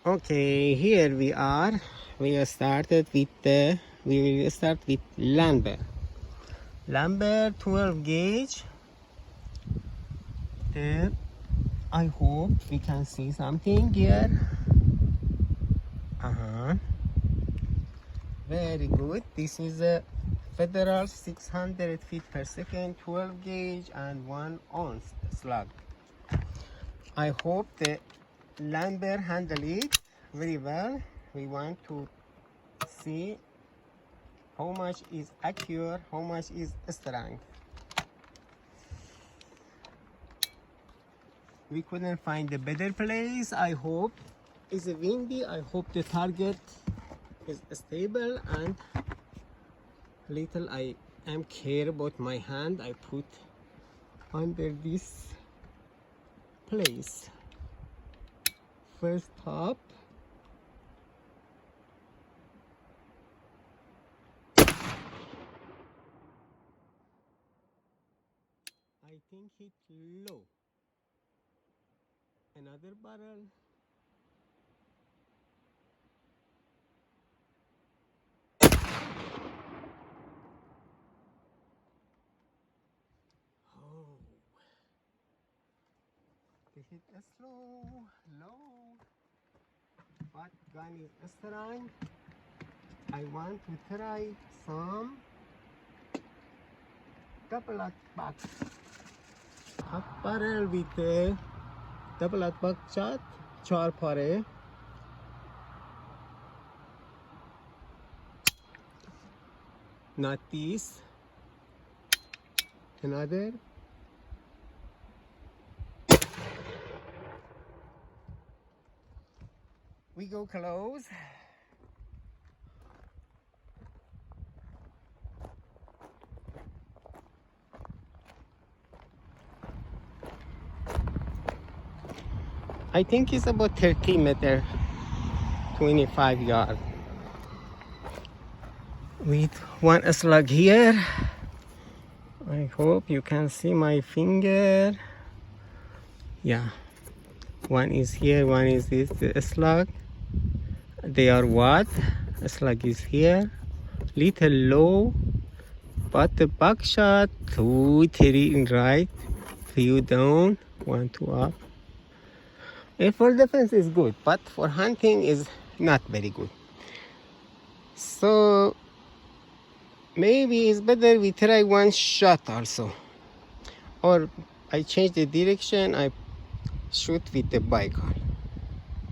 Okay, here we are. We will start with Lanber. Lanber 12 gauge. There, I hope we can see something here. Very good. This is a Federal 600 feet per second, 12 gauge and 1 ounce slug. I hope the Lanber handle it very well. We want to see how much is accurate, how much is strength. We couldn't find a better place. I hope it's windy. I hope the target is stable, and little I am care about my hand. I put under this place. First top. I think hit low. Another barrel. Hit a slow, low, but gun is strong. I want to try some double at back. Half barrel with a double at back shot, चहارپاره. Not this. Another. We go close. I think it's about 30 meter, 25 yards. With one slug here. I hope you can see my finger. Yeah. One is here, one is this, the slug. They are what? A slug is here. Little low, but the back shot, 2, 3 in right, few down, 1, 2 up. And for defense is good, but for hunting is not very good. So maybe it's better we try one shot also. Or I change the direction, I shoot with the bike.